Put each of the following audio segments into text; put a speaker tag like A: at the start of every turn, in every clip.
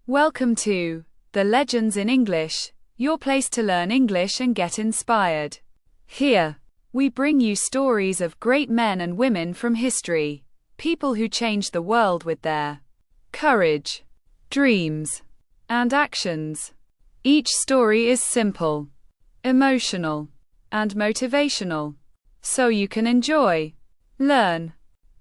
A: Welcome to The Legends in English, your place to learn English and get inspired. Here, we bring you stories of great men and women from history, people who changed the world with their courage, dreams, and actions. Each story is simple, emotional, and motivational, so you can enjoy, learn,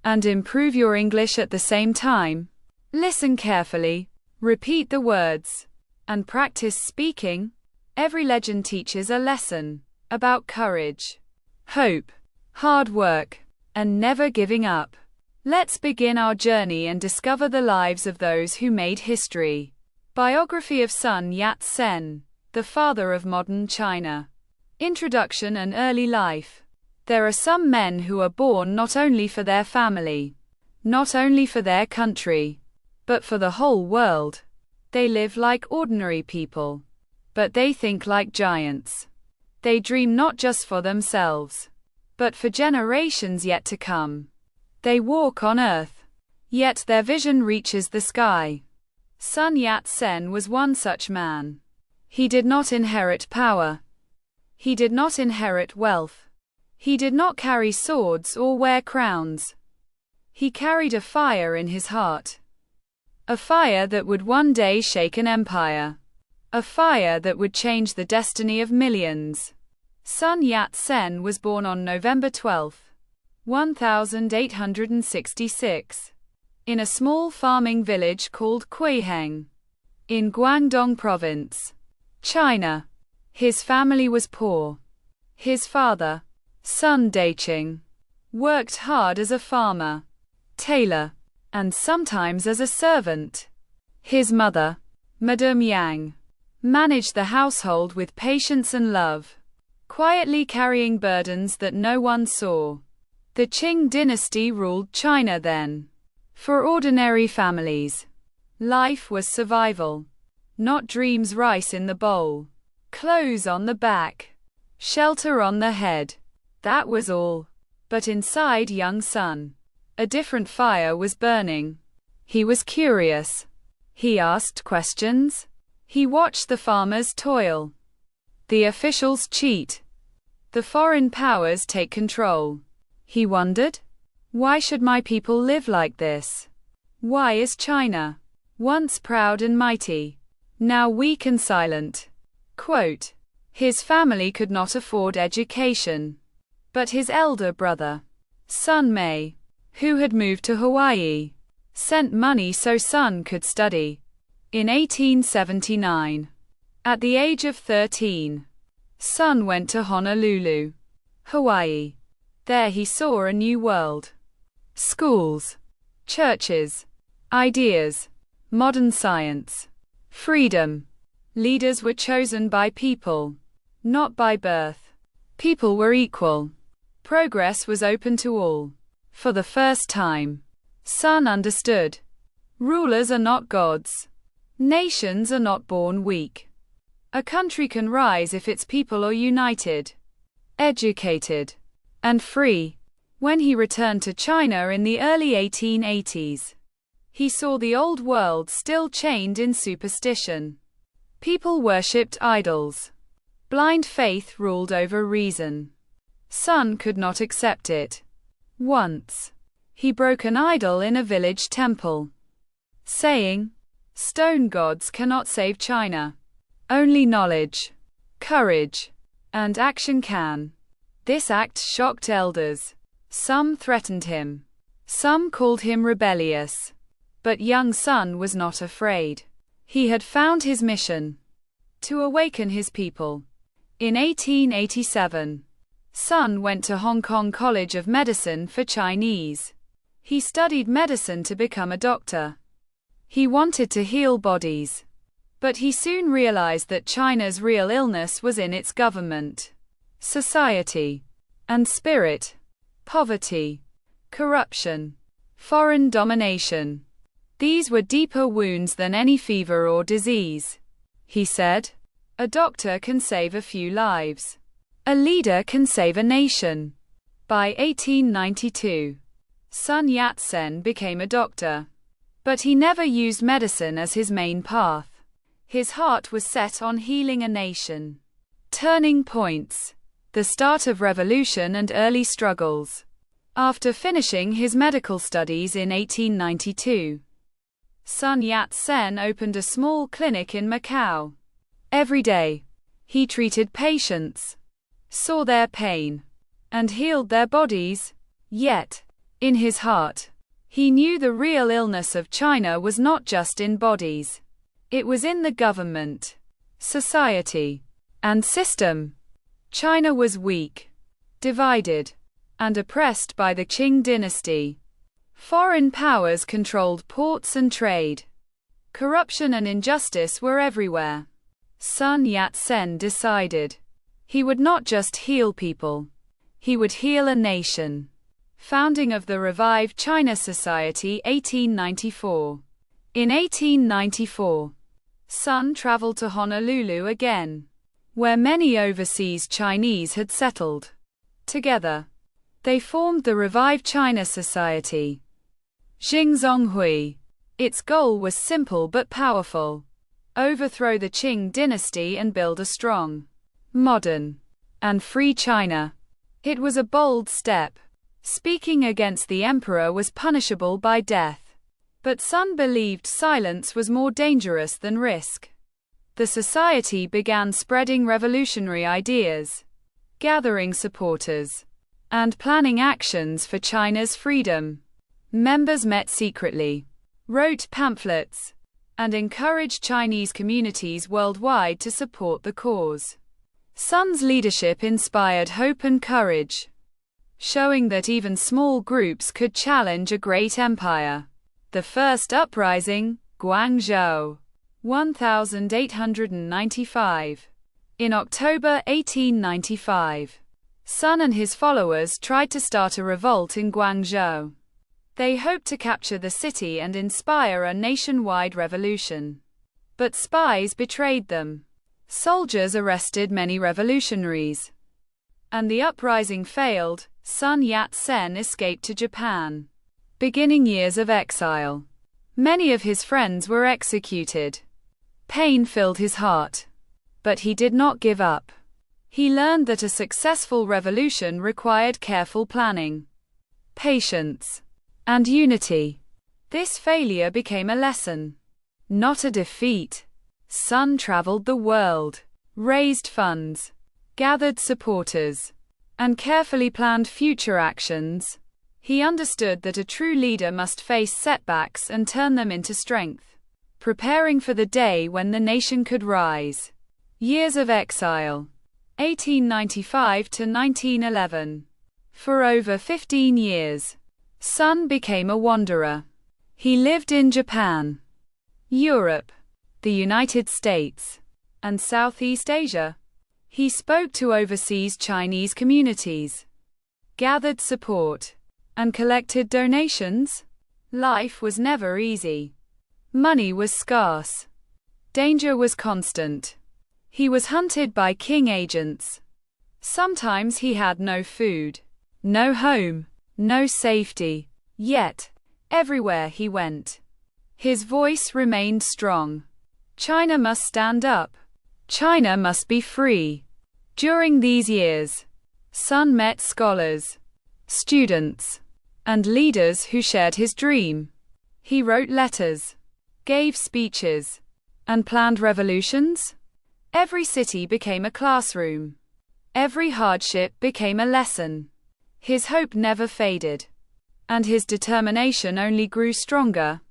A: and improve your English at the same time. Listen carefully, repeat the words, and practice speaking. Every legend teaches a lesson about courage, hope, hard work, and never giving up. Let's begin our journey and discover the lives of those who made history. Biography of Sun Yat-sen, the father of modern China. Introduction and early life. There are some men who are born not only for their family, not only for their country, but for the whole world. They live like ordinary people, but they think like giants. They dream not just for themselves, but for generations yet to come. They walk on earth, yet their vision reaches the sky. Sun Yat-sen was one such man. He did not inherit power. He did not inherit wealth. He did not carry swords or wear crowns. He carried a fire in his heart. A fire that would one day shake an empire. A fire that would change the destiny of millions. Sun Yat-sen was born on November 12, 1866, in a small farming village called Guiheng, in Guangdong Province, China. His family was poor. His father, Sun Daiqing, worked hard as a farmer, tailor, and sometimes as a servant. His mother, Madame Yang, managed the household with patience and love, quietly carrying burdens that no one saw. The Qing dynasty ruled China then. For ordinary families, life was survival, not dreams. Rice in the bowl, clothes on the back, shelter on the head. That was all. But inside young Sun, a different fire was burning. He was curious. He asked questions. He watched the farmers toil, the officials cheat, the foreign powers take control. He wondered, why should my people live like this? Why is China, once proud and mighty, now weak and silent? Quote, his family could not afford education, but his elder brother, Sun Mei, who had moved to Hawaii, sent money so Sun could study. In 1879, at the age of 13, Sun went to Honolulu, Hawaii. There he saw a new world. Schools, churches, ideas, modern science, freedom. Leaders were chosen by people, not by birth. People were equal. Progress was open to all. For the first time, Sun understood. Rulers are not gods. Nations are not born weak. A country can rise if its people are united, educated, and free. When he returned to China in the early 1880s, he saw the old world still chained in superstition. People worshipped idols. Blind faith ruled over reason. Sun could not accept it. Once, he broke an idol in a village temple, saying, "Stone gods cannot save China. Only knowledge, courage, and action can." This act shocked elders. Some threatened him. Some called him rebellious. But young Sun was not afraid. He had found his mission: to awaken his people. In 1887, Sun went to Hong Kong College of Medicine for Chinese. He studied medicine to become a doctor. He wanted to heal bodies. But he soon realized that China's real illness was in its government, society, and spirit. Poverty, corruption, foreign domination. These were deeper wounds than any fever or disease. He said, a doctor can save a few lives. A leader can save a nation. By 1892, Sun Yat-sen became a doctor. But he never used medicine as his main path. His heart was set on healing a nation. Turning points. The start of revolution and early struggles. After finishing his medical studies in 1892, Sun Yat-sen opened a small clinic in Macau. Every day, he treated patients, saw their pain, and healed their bodies. Yet, in his heart, he knew the real illness of China was not just in bodies. It was in the government, society, and system. China was weak, divided, and oppressed by the Qing dynasty. Foreign powers controlled ports and trade. Corruption and injustice were everywhere. Sun Yat-sen decided he would not just heal people, he would heal a nation. Founding of the Revived China Society 1894. In 1894, Sun traveled to Honolulu again, where many overseas Chinese had settled. Together, they formed the Revived China Society. Xingzonghui. Its goal was simple but powerful: overthrow the Qing dynasty and build a strong, modern, and free China. It was a bold step. Speaking against the emperor was punishable by death. But Sun believed silence was more dangerous than risk. The society began spreading revolutionary ideas, gathering supporters, and planning actions for China's freedom. Members met secretly, wrote pamphlets, and encouraged Chinese communities worldwide to support the cause. Sun's leadership inspired hope and courage, showing that even small groups could challenge a great empire. The first uprising, Guangzhou, 1895. In October 1895, Sun and his followers tried to start a revolt in Guangzhou. They hoped to capture the city and inspire a nationwide revolution. But spies betrayed them. Soldiers arrested many revolutionaries, and the uprising failed. Sun Yat-sen escaped to Japan, beginning years of exile. Many of his friends were executed. Pain filled his heart, but he did not give up. He learned that a successful revolution required careful planning, patience, and unity. This failure became a lesson, not a defeat. Sun traveled the world, raised funds, gathered supporters, and carefully planned future actions. He understood that a true leader must face setbacks and turn them into strength, preparing for the day when the nation could rise. Years of exile, 1895 to 1911. For over 15 years, Sun became a wanderer. He lived in Japan, Europe, the United States, and Southeast Asia. He spoke to overseas Chinese communities, gathered support, and collected donations. Life was never easy. Money was scarce. Danger was constant. He was hunted by Qing agents. Sometimes he had no food, no home, no safety. Yet, everywhere he went, his voice remained strong. China must stand up. China must be free. During these years, Sun met scholars, students, and leaders who shared his dream. He wrote letters, gave speeches, and planned revolutions. Every city became a classroom. Every hardship became a lesson. His hope never faded, and his determination only grew stronger,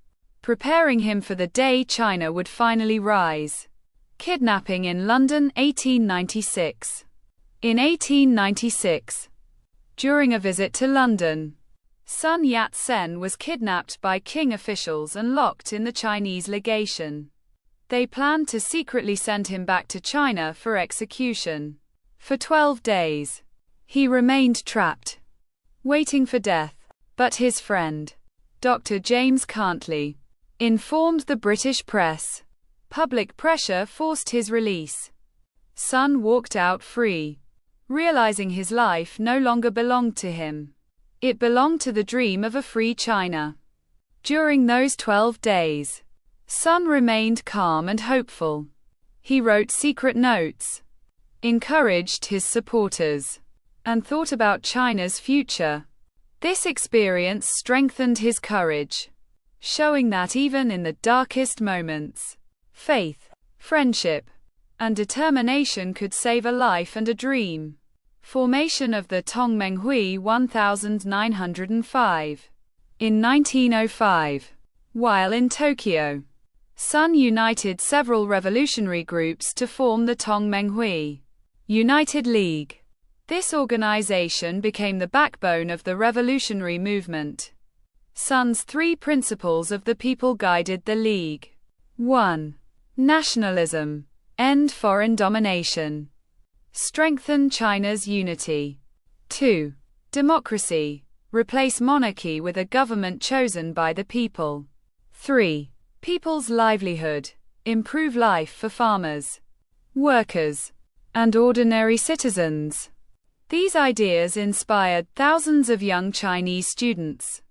A: preparing him for the day China would finally rise. Kidnapping in London 1896. In 1896, during a visit to London, Sun Yat-sen was kidnapped by Qing officials and locked in the Chinese legation. They planned to secretly send him back to China for execution. For 12 days, he remained trapped, waiting for death. But his friend, Dr. James Cantley, informed the British press. Public pressure forced his release. Sun walked out free, realizing his life no longer belonged to him. It belonged to the dream of a free China. During those 12 days, Sun remained calm and hopeful. He wrote secret notes, encouraged his supporters, and thought about China's future. This experience strengthened his courage, showing that even in the darkest moments, faith, friendship, and determination could save a life and a dream. Formation of the Tongmenghui 1905. In 1905, while in Tokyo, Sun united several revolutionary groups to form the Tongmenghui United League. This organization became the backbone of the revolutionary movement. Sun's 3 principles of the people guided the League. 1. Nationalism. End foreign domination. Strengthen China's unity. 2. Democracy. Replace monarchy with a government chosen by the people. 3. People's livelihood. Improve life for farmers, workers, and ordinary citizens. These ideas inspired thousands of young Chinese students,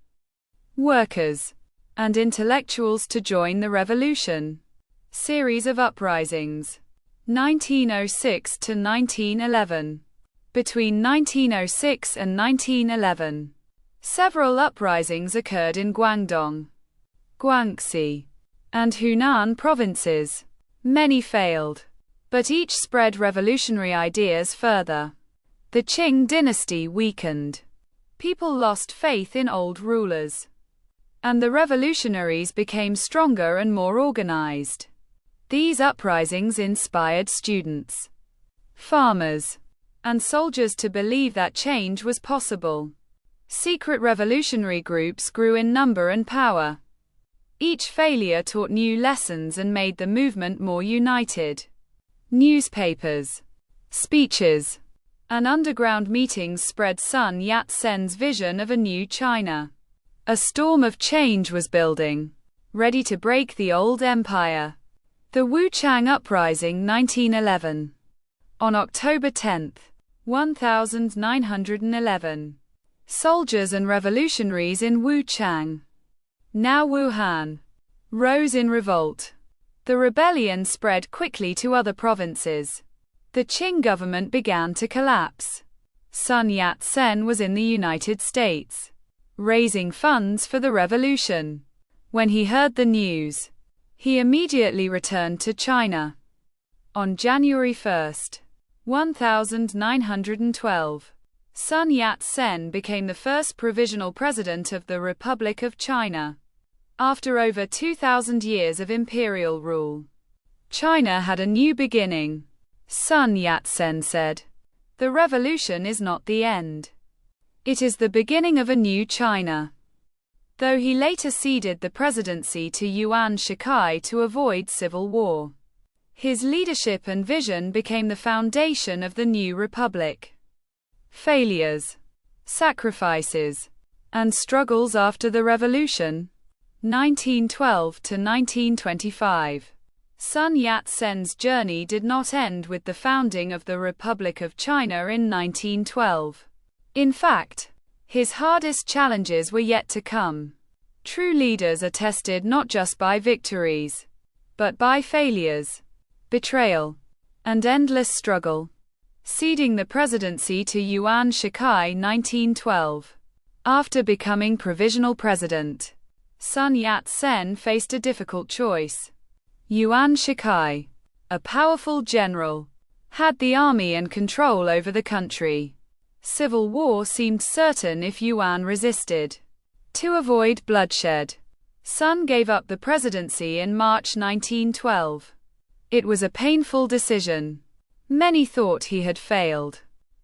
A: workers, and intellectuals to join the revolution. Series of uprisings. 1906 to 1911. Between 1906 and 1911, several uprisings occurred in Guangdong, Guangxi, and Hunan provinces. Many failed, but each spread revolutionary ideas further. The Qing dynasty weakened. People lost faith in old rulers, and the revolutionaries became stronger and more organized. These uprisings inspired students, farmers, and soldiers to believe that change was possible. Secret revolutionary groups grew in number and power. Each failure taught new lessons and made the movement more united. Newspapers, speeches, and underground meetings spread Sun Yat-sen's vision of a new China. A storm of change was building, ready to break the old empire. The Wuchang Uprising 1911. On October 10, 1911, soldiers and revolutionaries in Wuchang, now Wuhan, rose in revolt. The rebellion spread quickly to other provinces. The Qing government began to collapse. Sun Yat-sen was in the United States, raising funds for the revolution. When he heard the news, he immediately returned to China. On January 1, 1912, Sun Yat-sen became the first provisional president of the Republic of China. After over 2,000 years of imperial rule, China had a new beginning. Sun Yat-sen said, "The revolution is not the end. It is the beginning of a new China." Though he later ceded the presidency to Yuan Shikai to avoid civil war, his leadership and vision became the foundation of the new republic. Failures, sacrifices, and struggles after the revolution. 1912 to 1925. Sun Yat-sen's journey did not end with the founding of the Republic of China in 1912. In fact, his hardest challenges were yet to come. True leaders are tested not just by victories, but by failures, betrayal, and endless struggle. Ceding the presidency to Yuan Shikai 1912. After becoming provisional president, Sun Yat-sen faced a difficult choice. Yuan Shikai, a powerful general, had the army and control over the country. Civil war seemed certain if Yuan resisted. To avoid bloodshed, Sun gave up the presidency in March 1912. It was a painful decision. Many thought he had failed.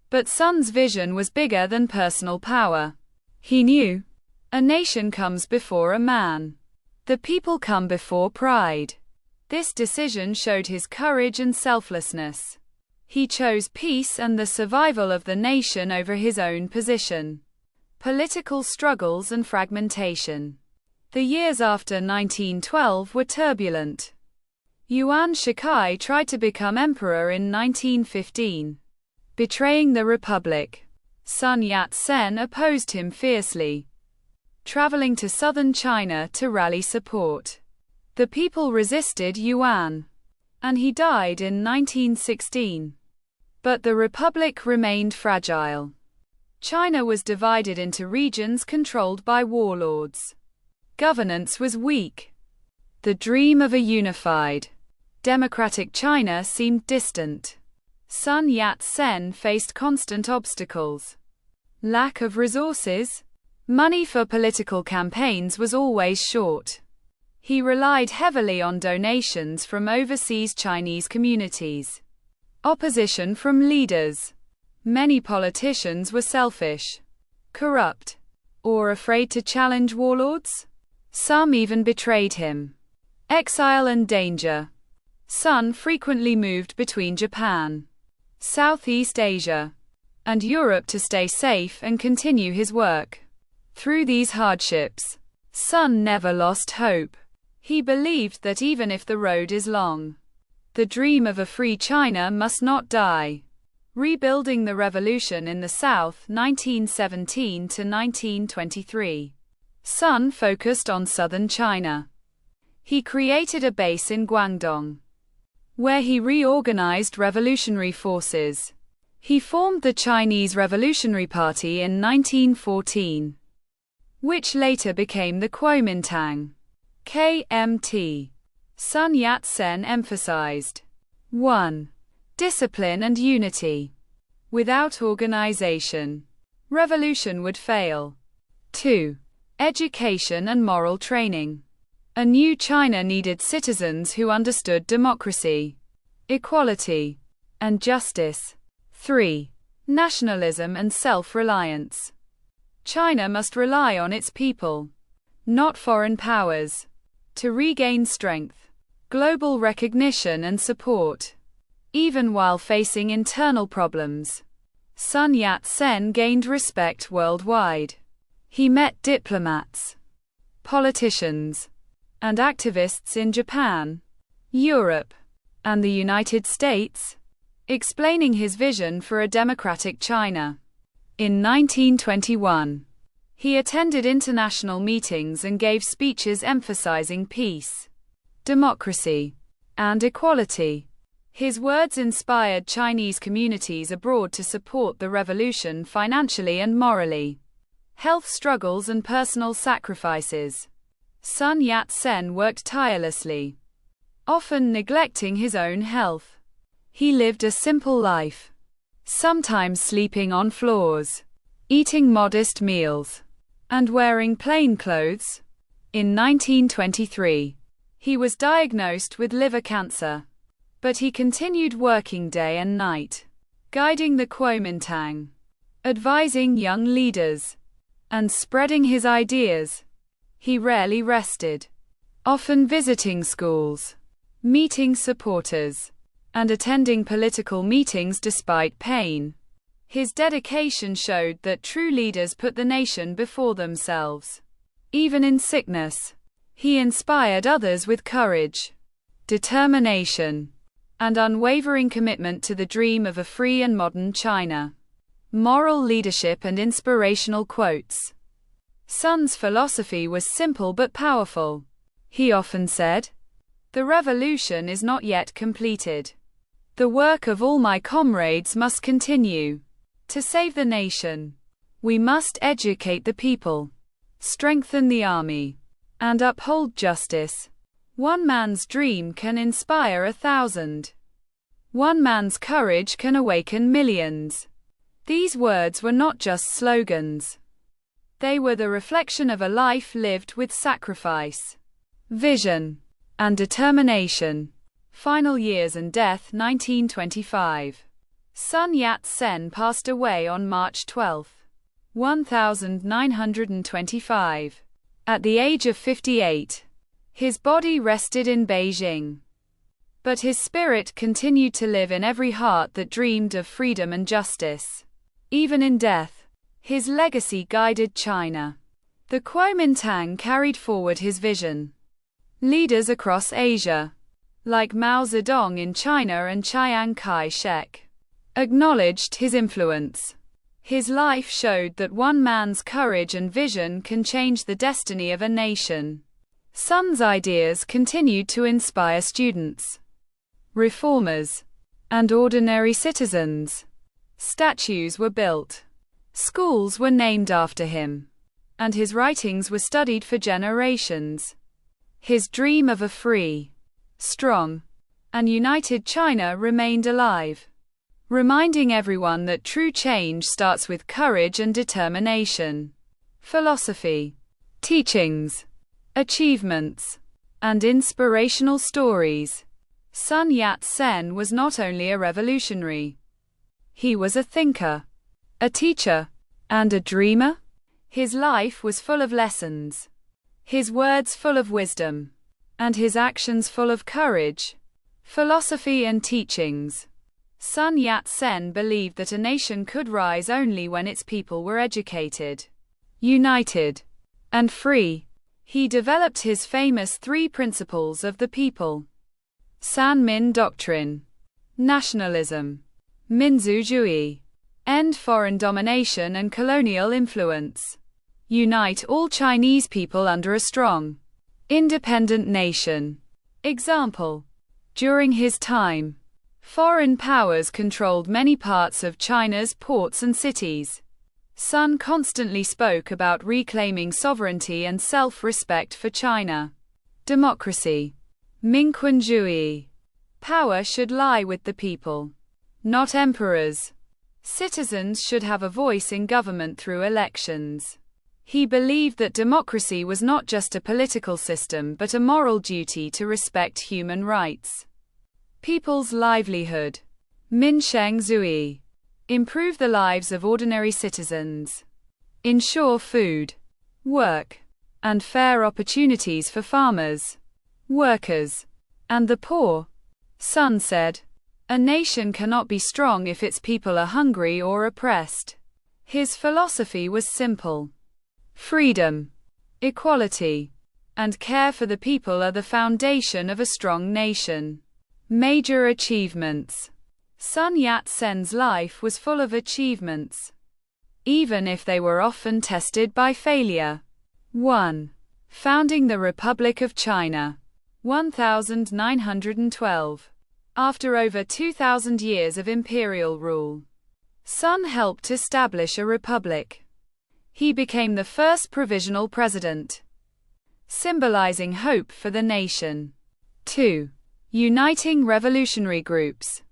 A: But Sun's vision was bigger than personal power. He knew, a nation comes before a man. The people come before pride. This decision showed his courage and selflessness. He chose peace and the survival of the nation over his own position. Political struggles and fragmentation. The years after 1912 were turbulent. Yuan Shikai tried to become emperor in 1915, betraying the republic. Sun Yat-sen opposed him fiercely. traveling to southern China to rally support. The people resisted Yuan, and he died in 1916. But the republic remained fragile. China was divided into regions controlled by warlords. Governance was weak. The dream of a unified, democratic China seemed distant. Sun Yat-sen faced constant obstacles. Lack of resources. Money for political campaigns was always short. He relied heavily on donations from overseas Chinese communities. Opposition from leaders. Many politicians were selfish, corrupt, or afraid to challenge warlords. Some even betrayed him. Exile and danger. Sun frequently moved between Japan, Southeast Asia, and Europe to stay safe and continue his work. Through these hardships, Sun never lost hope. He believed that even if the road is long, the dream of a free China must not die. Rebuilding the Revolution in the South 1917 to 1923. Sun focused on southern China. He created a base in Guangdong, where he reorganized revolutionary forces. He formed the Chinese Revolutionary Party in 1914, which later became the Kuomintang, KMT. Sun Yat-sen emphasized 1. Discipline and unity. Without organization, revolution would fail. 2. Education and moral training. A new China needed citizens who understood democracy, equality, and justice. 3. Nationalism and self-reliance. China must rely on its people, not foreign powers, to regain strength, global recognition and support. Even while facing internal problems, Sun Yat-sen gained respect worldwide. He met diplomats, politicians, and activists in Japan, Europe, and the United States, explaining his vision for a democratic China. In 1921, he attended international meetings and gave speeches emphasizing peace, democracy, and equality. His words inspired Chinese communities abroad to support the revolution financially and morally. Health struggles and personal sacrifices. Sun Yat-sen worked tirelessly, often neglecting his own health. He lived a simple life, sometimes sleeping on floors, eating modest meals, and wearing plain clothes. In 1923, he was diagnosed with liver cancer, but he continued working day and night, guiding the Kuomintang, advising young leaders, and spreading his ideas. He rarely rested, often visiting schools, meeting supporters, and attending political meetings despite pain. His dedication showed that true leaders put the nation before themselves. Even in sickness, he inspired others with courage, determination, and unwavering commitment to the dream of a free and modern China. Moral leadership and inspirational quotes. Sun's philosophy was simple but powerful. He often said, "The revolution is not yet completed. The work of all my comrades must continue. To save the nation, we must educate the people, strengthen the army, and uphold justice. One man's dream can inspire 1,000. One man's courage can awaken millions." These words were not just slogans. They were the reflection of a life lived with sacrifice, vision, and determination. Final years and death 1925. Sun Yat-sen passed away on March 12, 1925, at the age of 58. His body rested in Beijing, but his spirit continued to live in every heart that dreamed of freedom and justice. Even in death, his legacy guided China. The Kuomintang carried forward his vision. Leaders across Asia, like Mao Zedong in China and Chiang Kai-shek, acknowledged his influence. His life showed that one man's courage and vision can change the destiny of a nation. Sun's ideas continued to inspire students, reformers, and ordinary citizens. Statues were built, schools were named after him, and his writings were studied for generations. His dream of a free, strong, and united China remained alive, reminding everyone that true change starts with courage and determination. Philosophy, teachings, achievements, and inspirational stories. Sun Yat-sen was not only a revolutionary. He was a thinker, a teacher, and a dreamer. His life was full of lessons, his words full of wisdom, and his actions full of courage, philosophy, and teachings. Sun Yat-sen believed that a nation could rise only when its people were educated, united, and free. He developed his famous 3 principles of the people: Sanmin Doctrine, nationalism, Minzujui, end foreign domination and colonial influence, unite all Chinese people under a strong, independent nation. Example: during his time, foreign powers controlled many parts of China's ports and cities. Sun constantly spoke about reclaiming sovereignty and self-respect for China. Democracy, Minquanjui, power should lie with the people, not emperors. Citizens should have a voice in government through elections. He believed that democracy was not just a political system but a moral duty to respect human rights. People's livelihood, Minsheng Zui, improve the lives of ordinary citizens, ensure food, work, and fair opportunities for farmers, workers, and the poor. Sun said, "A nation cannot be strong if its people are hungry or oppressed." His philosophy was simple. Freedom, equality, and care for the people are the foundation of a strong nation. Major achievements. Sun Yat-sen's life was full of achievements, even if they were often tested by failure. 1. Founding the Republic of China, 1912. After over 2,000 years of imperial rule, Sun helped establish a republic. He became the first provisional president, symbolizing hope for the nation. 2. Uniting revolutionary groups.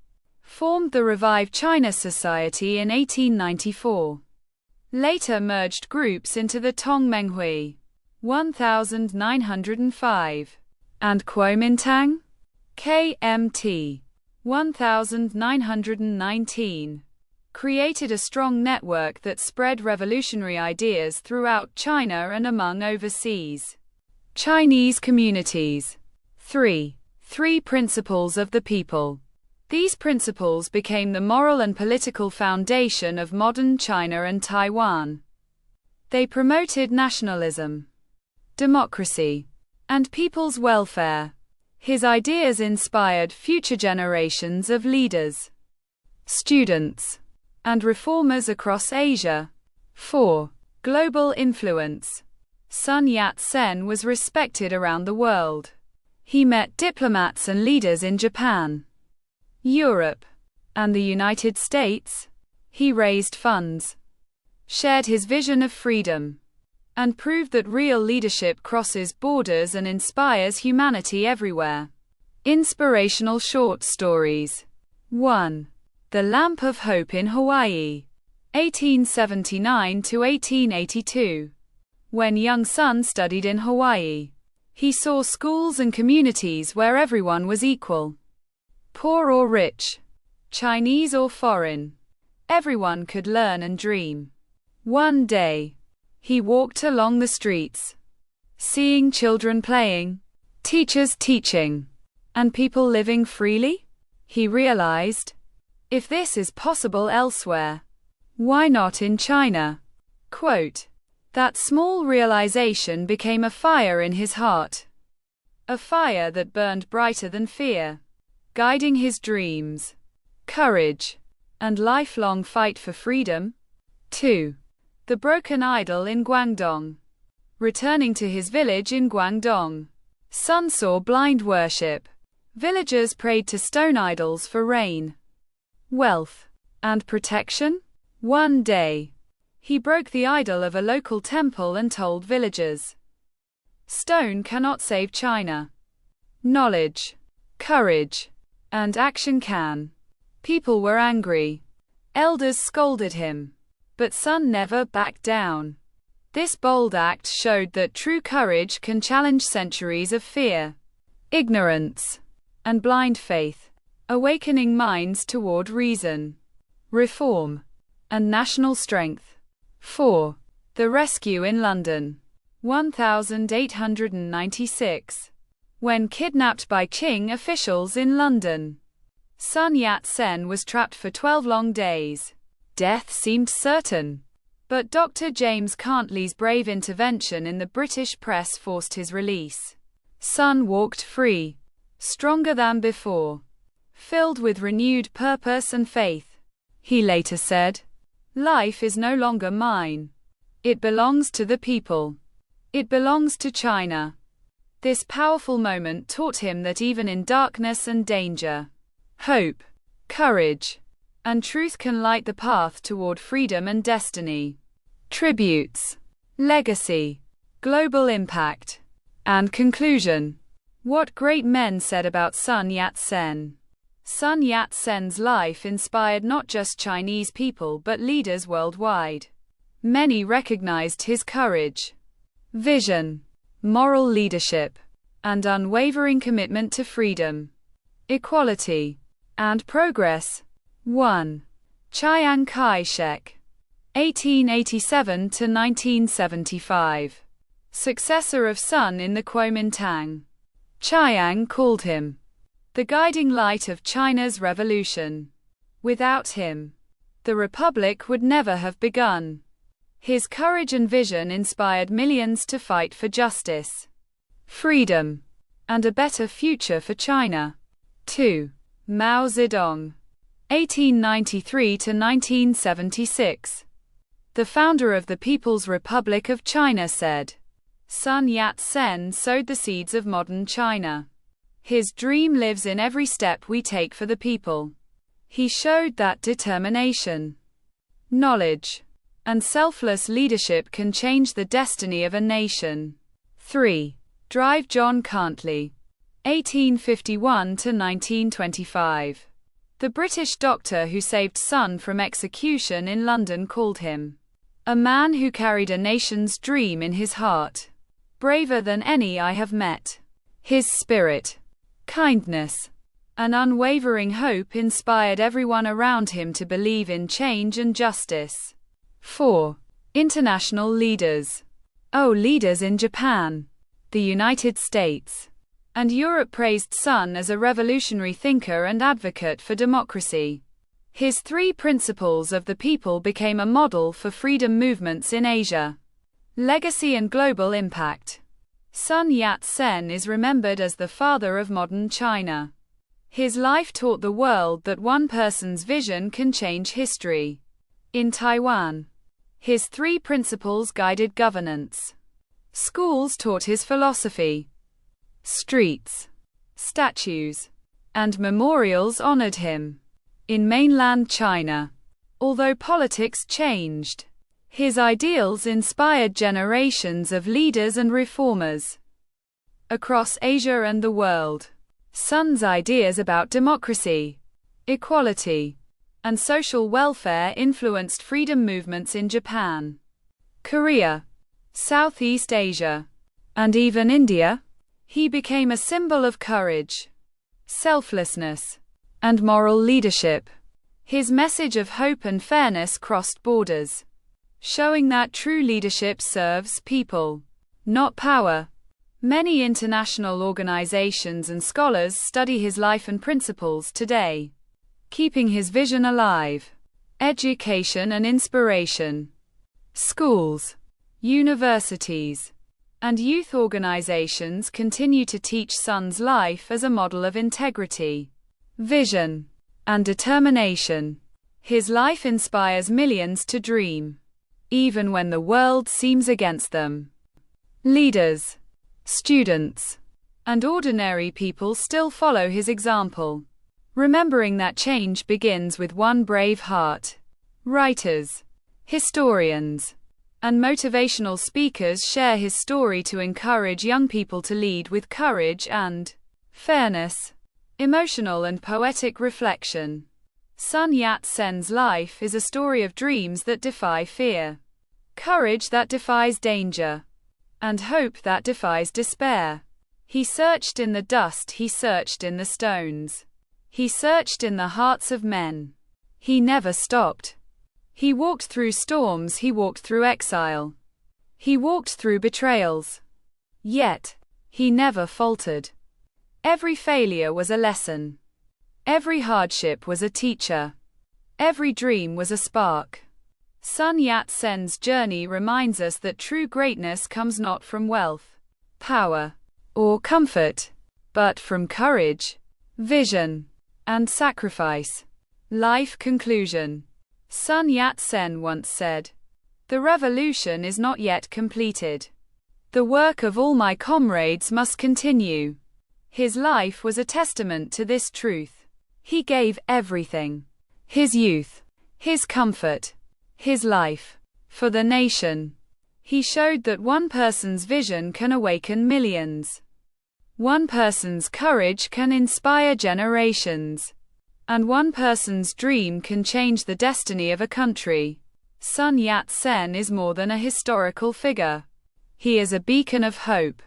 A: Formed the Revive China Society in 1894. Later merged groups into the Tongmenghui, 1905, and Kuomintang, KMT, 1919. Created a strong network that spread revolutionary ideas throughout China and among overseas Chinese communities. 3. 3 Principles of the People. These principles became the moral and political foundation of modern China and Taiwan. They promoted nationalism, democracy, and people's welfare. His ideas inspired future generations of leaders, students, and reformers across Asia. 4. Global influence. Sun Yat-sen was respected around the world. He met diplomats and leaders in Japan, Europe, and the United States. He raised funds, shared his vision of freedom, and proved that real leadership crosses borders and inspires humanity everywhere. Inspirational short stories. 1. The Lamp of Hope in Hawaii, 1879 to 1882. When young Sun studied in Hawaii, he saw schools and communities where everyone was equal. Poor or rich, Chinese or foreign, everyone could learn and dream. One day, he walked along the streets, seeing children playing, teachers teaching, and people living freely. He realized, if this is possible elsewhere, why not in China? Quote, that small realization became a fire in his heart, a fire that burned brighter than fear, guiding his dreams, courage, and lifelong fight for freedom. 2. The broken idol in Guangdong. Returning to his village in Guangdong, Sun saw blind worship. Villagers prayed to stone idols for rain, wealth, and protection. One day, he broke the idol of a local temple and told villagers, "Stone cannot save China. Knowledge, courage, and action can." People were angry. Elders scolded him. But Sun never backed down. This bold act showed that true courage can challenge centuries of fear, ignorance, and blind faith, awakening minds toward reason, reform, and national strength. 4. The rescue in London. 1896. When kidnapped by Qing officials in London, Sun Yat-sen was trapped for 12 long days. Death seemed certain. But Dr. James Cantley's brave intervention in the British press forced his release. Sun walked free, stronger than before, filled with renewed purpose and faith. He later said, "Life is no longer mine. It belongs to the people. It belongs to China." This powerful moment taught him that even in darkness and danger, hope, courage, and truth can light the path toward freedom and destiny. Tributes, legacy, global impact, and conclusion. What great men said about Sun Yat-sen. Sun Yat-sen's life inspired not just Chinese people but leaders worldwide. Many recognized his courage, vision, moral leadership, and unwavering commitment to freedom, equality, and progress. 1. Chiang Kai-shek, 1887 to 1975. Successor of Sun in the Kuomintang. Chiang called him the guiding light of China's revolution. Without him, the republic would never have begun. His courage and vision inspired millions to fight for justice, freedom, and a better future for China. 2. Mao Zedong, 1893 to 1976. The founder of the People's Republic of China said, "Sun Yat-sen sowed the seeds of modern China. His dream lives in every step we take for the people." He showed that determination, knowledge, and selfless leadership can change the destiny of a nation. 3. Drive John Cantley, 1851 to 1925. The British doctor who saved Sun from execution in London called him a man who carried a nation's dream in his heart, braver than any I have met. His spirit, kindness, and unwavering hope inspired everyone around him to believe in change and justice. 4. International leaders. Leaders in Japan, the United States, and Europe praised Sun as a revolutionary thinker and advocate for democracy. His 3 principles of the people became a model for freedom movements in Asia. Legacy and global impact. Sun Yat-sen is remembered as the father of modern China. His life taught the world that one person's vision can change history. In Taiwan, his 3 principles guided governance. Schools taught his philosophy. Streets, statues, and memorials honored him. In mainland China, although politics changed, his ideals inspired generations of leaders and reformers. Across Asia and the world, Sun's ideas about democracy, equality, and social welfare influenced freedom movements in Japan, Korea, Southeast Asia, and even India. He became a symbol of courage, selflessness, and moral leadership. His message of hope and fairness crossed borders, showing that true leadership serves people, not power. Many international organizations and scholars study his life and principles today, keeping his vision alive. Education and inspiration. Schools, universities, and youth organizations continue to teach Sun's life as a model of integrity, vision, and determination. His life inspires millions to dream, even when the world seems against them. Leaders, students, and ordinary people still follow his example, remembering that change begins with one brave heart. Writers, historians, and motivational speakers share his story to encourage young people to lead with courage and fairness, emotional and poetic reflection. Sun Yat-sen's life is a story of dreams that defy fear, courage that defies danger, and hope that defies despair. He searched in the dust, he searched in the stones, he searched in the hearts of men. He never stopped. He walked through storms, he walked through exile, he walked through betrayals. Yet, he never faltered. Every failure was a lesson. Every hardship was a teacher. Every dream was a spark. Sun Yat-sen's journey reminds us that true greatness comes not from wealth, power, or comfort, but from courage, vision, and sacrifice. Life conclusion. Sun Yat-sen once said, "The revolution is not yet completed. The work of all my comrades must continue." His life was a testament to this truth. He gave everything, his youth, his comfort, his life, for the nation. He showed that one person's vision can awaken millions. One person's courage can inspire generations. And one person's dream can change the destiny of a country. Sun Yat-sen is more than a historical figure. He is a beacon of hope,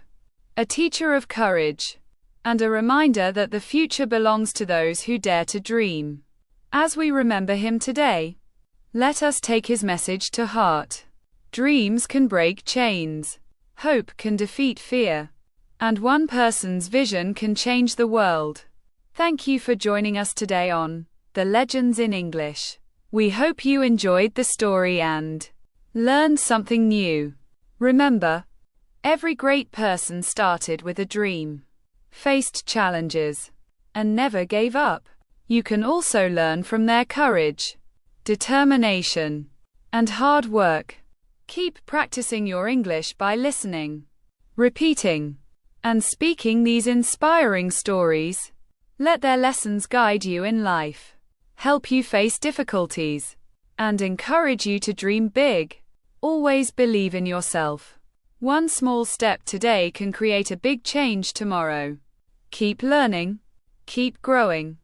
A: a teacher of courage, and a reminder that the future belongs to those who dare to dream. As we remember him today, let us take his message to heart. Dreams can break chains, hope can defeat fear, and one person's vision can change the world. Thank you for joining us today on The Legends in English. We hope you enjoyed the story and learned something new. Remember, every great person started with a dream, faced challenges, and never gave up. You can also learn from their courage, determination, and hard work. Keep practicing your English by listening, repeating, and speaking these inspiring stories. Let their lessons guide you in life, help you face difficulties, and encourage you to dream big. Always believe in yourself. One small step today can create a big change tomorrow. Keep learning, keep growing,